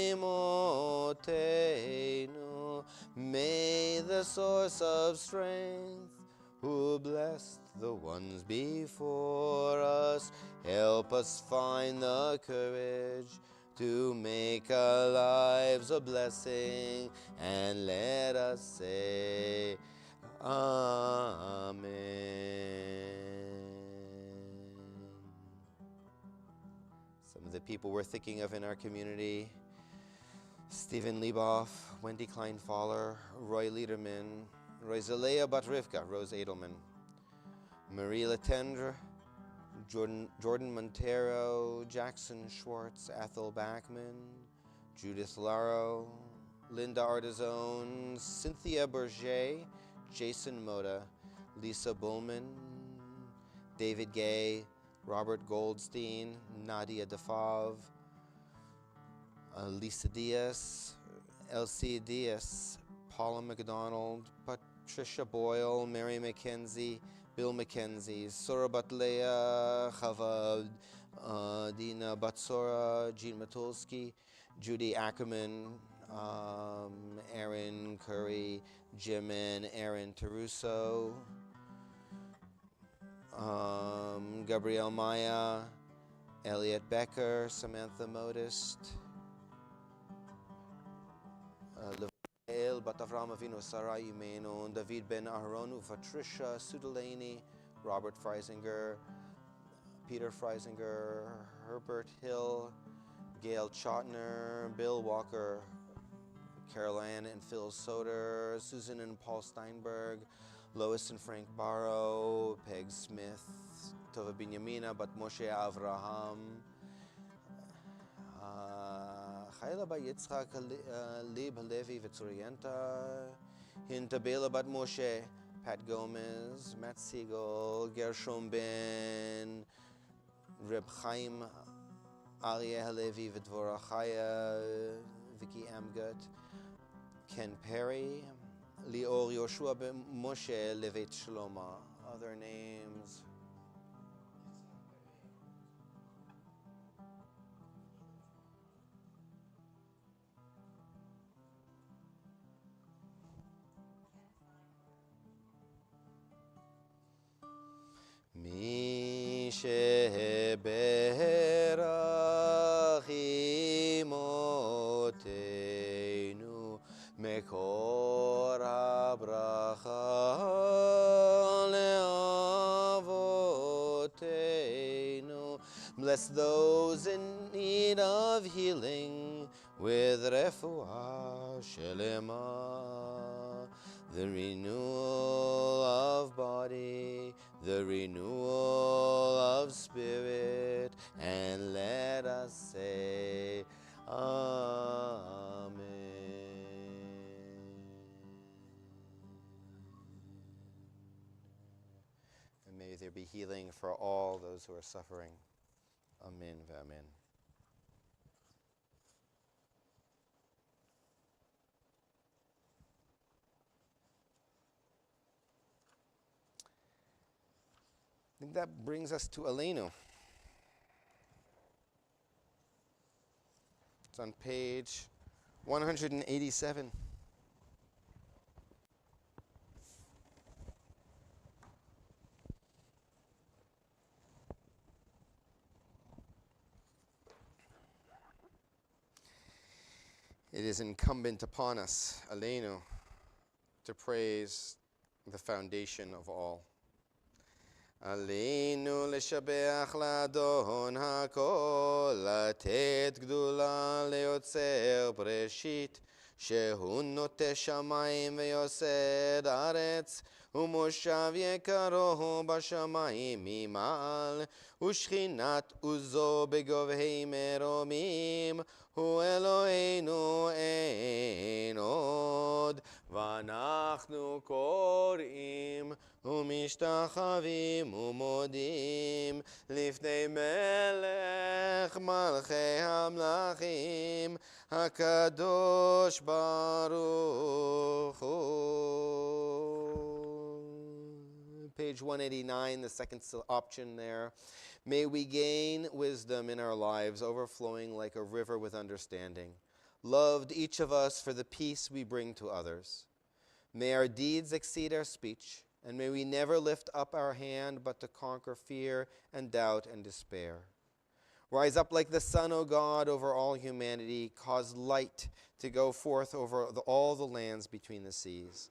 May the source of strength, who blessed the ones before us, help us find the courage to make our lives a blessing, and let us say, Amen. Some of the people we're thinking of in our community: Stephen Lieboff, Wendy Kleinfaller, Roy Liederman, Rosalea Batrivka, Rose Edelman, Marie Letendre, Jordan Montero, Jackson Schwartz, Ethel Backman, Judith Laro, Linda Artizone, Cynthia Berger, Jason Moda, Lisa Bowman, David Gay, Robert Goldstein, Nadia DeFave, Lisa Diaz, Elsie Diaz, Paula McDonald, Patricia Boyle, Mary McKenzie, Bill McKenzie, Sora Batlea, Chava, Dina Batsora, Jean Matulski, Judy Ackerman, Aaron Curry, Jim and Aaron Taruso, Gabrielle Maya, Elliot Becker, Samantha Modest, El Bat Avram Avinu, Sarah Imeno, David Ben Aharonu, Patricia Sudolani, Robert Freisinger, Peter Freisinger, Herbert Hill, Gail Chotner, Bill Walker, Carol Ann and Phil Soder, Susan and Paul Steinberg, Lois and Frank Barrow, Peg Smith, Tova Binyamina, Bat Moshe Avraham, Chayla Bat Yitzchak, Lib Halevi Vitzurienta, Hinta Bela Bat Moshe, Pat Gomez, Matt Siegel, Gershom Ben, Reb Chaim, Aryeh Halevi Vidvora Chaya, Vicky Amgut, Ken Perry, Lior Yoshua Ben Moshe Levet Shloma. Other names: שברח אמותינו מקור הברכה לאבותינו. Bless those in need of healing with refuah shelema, the renewal of body, the renewal of spirit, and let us say Amen. And may there be healing for all those who are suffering. Amen v'amen. I think that brings us to Aleinu. It's on page 187. It is incumbent upon us, Aleinu, to praise the foundation of all. עלינו לשבח לאדון הכל, לתת גדולה ליוצר בראשית, שהוא נוטה שמיים ויוסד ארץ, ומושב יקרו בשמיים ממעל, ושכינת עוזו בגובהי מרומים, הוא אלוהינו אין עוד, ואנחנו קוראים ומשתחווים ומודים לפני מלך מלכי המלכים הקדוש ברוך הוא. Page 189, the second option there. May we gain wisdom in our lives, overflowing like a river with understanding. Loved each of us for the peace we bring to others. May our deeds exceed our speech, and may we never lift up our hand but to conquer fear and doubt and despair. Rise up like the sun, O God, over all humanity. Cause light to go forth over all the lands between the seas,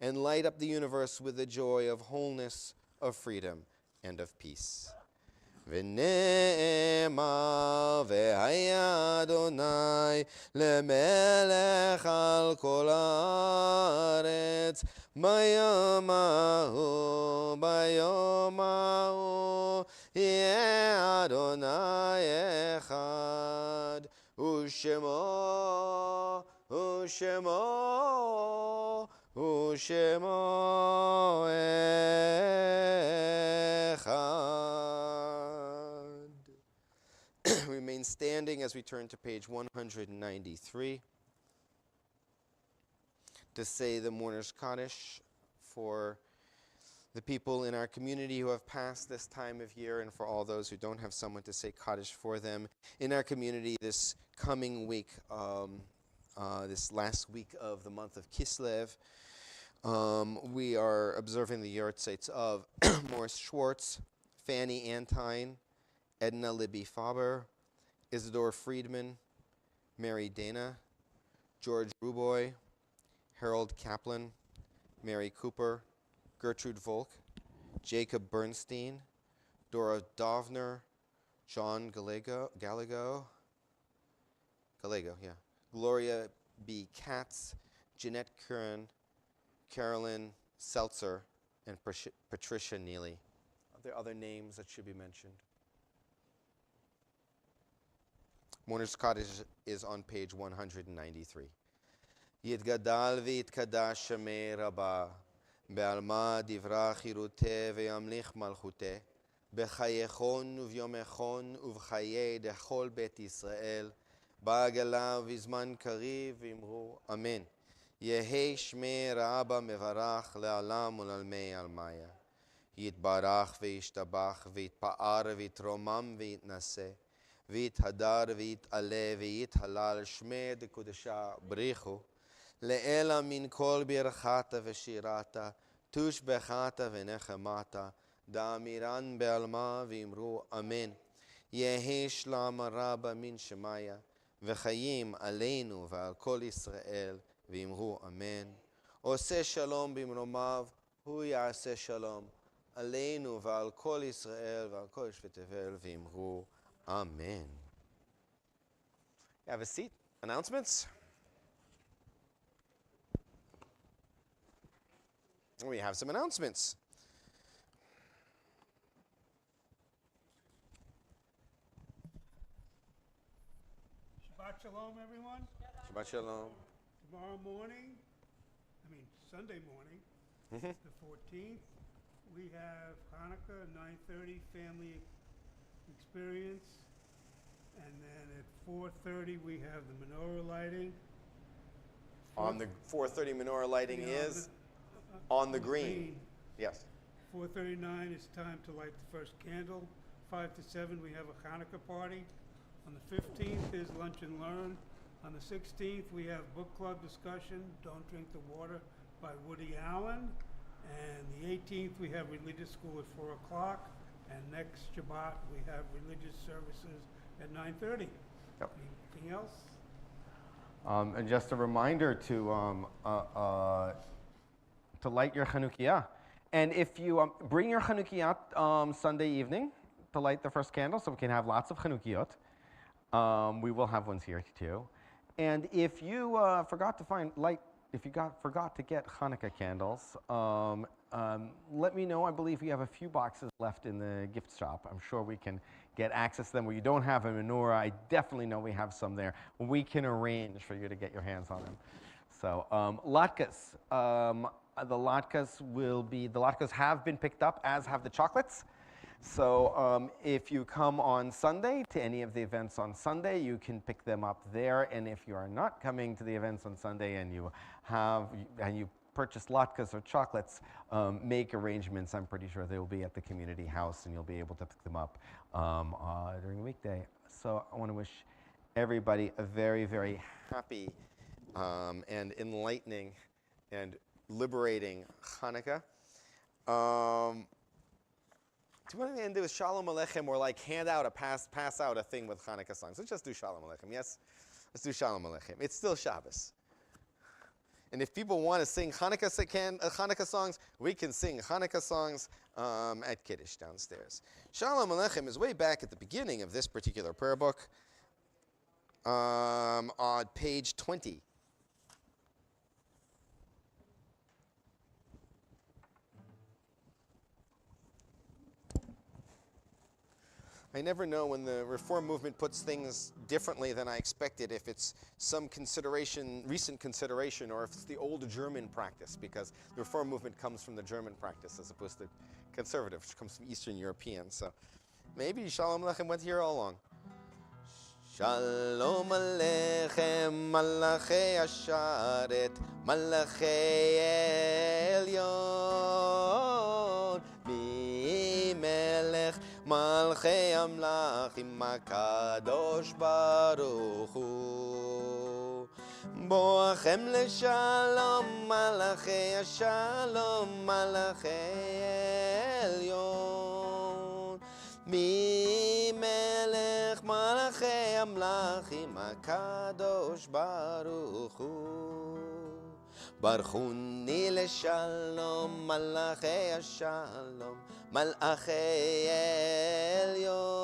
and light up the universe with the joy of wholeness, of freedom, and of peace. ונאמר והיה אדוני למלך על כל הארץ ביום ההוא יהיה אדוני אחד ושמו אחד. Remain standing as we turn to page 193 to say the Mourner's Kaddish for the people in our community who have passed this time of year, and for all those who don't have someone to say Kaddish for them. In our community this coming week, this last week of the month of Kislev, we are observing the Yortzeits of Morris Schwartz, Fanny Antine, Edna Libby Faber, Isidore Friedman, Mary Dana, George Ruboy, Harold Kaplan, Mary Cooper, Gertrude Volk, Jacob Bernstein, Dora Dovner, John Gallego, Gloria B. Katz, Jeanette Curran, Carolyn Seltzer, and Patricia Neely. Are there other names that should be mentioned? Mourner's Kaddish is on page 193. יתגדל ויתקדש שמי רבה, בעלמא דברה חירותה וימליך מלכותה, בחייכון וביומכון ובחיי דכל בית ישראל, בעגלה ובזמן קריב אמרו אמן. יהי שמי רבה מברך לעלם ולעלמי עלמיה. יתברך וישתבח ויתפאר ויתרומם ויתנשא, ויתהדר ויתעלה ויתהלל שמי דקודשה בריחו, לאלה מן כל ברכתה ושירתה, תושבחתה ונחמתה, דאמירן בעלמא ואמרו אמן. יהי שלום רבה מן שמיא, וחיים עלינו ועל כל ישראל, ואמרו אמן. עושה שלום במרומיו, הוא יעשה שלום עלינו ועל כל ישראל ועל כל יושבי תבל, ואמרו אמן. You have a seat. Announcements? We have some announcements. Shabbat Shalom, everyone. Shabbat Shalom. Tomorrow morning, Sunday morning, the 14th, we have Hanukkah, 9:30, family experience. And then at 4:30, we have the menorah lighting. On the 4:30 menorah lighting is on the green. Yes. 4:39 is time to light the first candle. 5 to 7, we have a Hanukkah party. On the 15th is lunch and learn. On the 16th, we have book club discussion, Don't Drink the Water, by Woody Allen. And the 18th, we have religious school at 4 o'clock. And next Shabbat, we have religious services at 9:30. Yep. Anything else? And just a reminder to light your Chanukiah. And if you bring your Chanukiah Sunday evening to light the first candle, so we can have lots of Chanukiot. We will have ones here too. And if you forgot to get Hanukkah candles, let me know. I believe we have a few boxes left in the gift shop. I'm sure we can get access to them. Where you don't have a menorah, I definitely know we have some there. We can arrange for you to get your hands on them. So latkes. The latkes have been picked up, as have the chocolates. So if you come on Sunday to any of the events on Sunday, you can pick them up there. And if you are not coming to the events on Sunday and you purchase latkes or chocolates, make arrangements. I'm pretty sure they will be at the community house, and you'll be able to pick them up during the weekday. So I want to wish everybody a very, very happy and enlightening and liberating Hanukkah. Do you want to end it with Shalom Aleichem, or like pass out a thing with Hanukkah songs? Let's just do Shalom Aleichem, yes? Let's do Shalom Aleichem. It's still Shabbos. And if people want to sing Hanukkah songs, we can sing Hanukkah songs at Kiddush downstairs. Shalom Aleichem is way back at the beginning of this particular prayer book, on page 20. I never know when the Reform movement puts things differently than I expected, if it's some recent consideration, or if it's the old German practice, because the Reform movement comes from the German practice as opposed to conservative, which comes from Eastern European. So maybe Shalom Aleichem went here all along. Shalom Aleichem, Malachei Asharet, Malachei Elyon, Melech Malchei Amlachim HaKadosh Baruch Hu. Boachem leshalom, Malachei Ashalom, Malachei Elyon, Melech Malchei Amlachim HaKadosh Baruch Hu. Baruchuni leshalom, Malachei Ashalom, Malachei Elyon,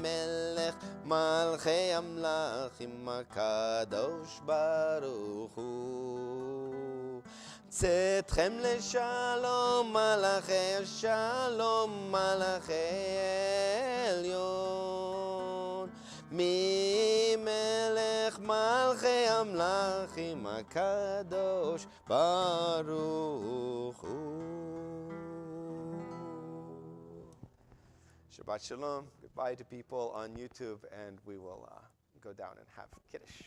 Melech Malchei Amlachim HaKadosh Baruch Hu. Tzedchem leshalom, Malachei Ashalom, Malachei Elyon, Melech Malchei Amlachim HaKadosh Baruch Hu. Shabbat Shalom. Goodbye to people on YouTube, and we will go down and have Kiddush.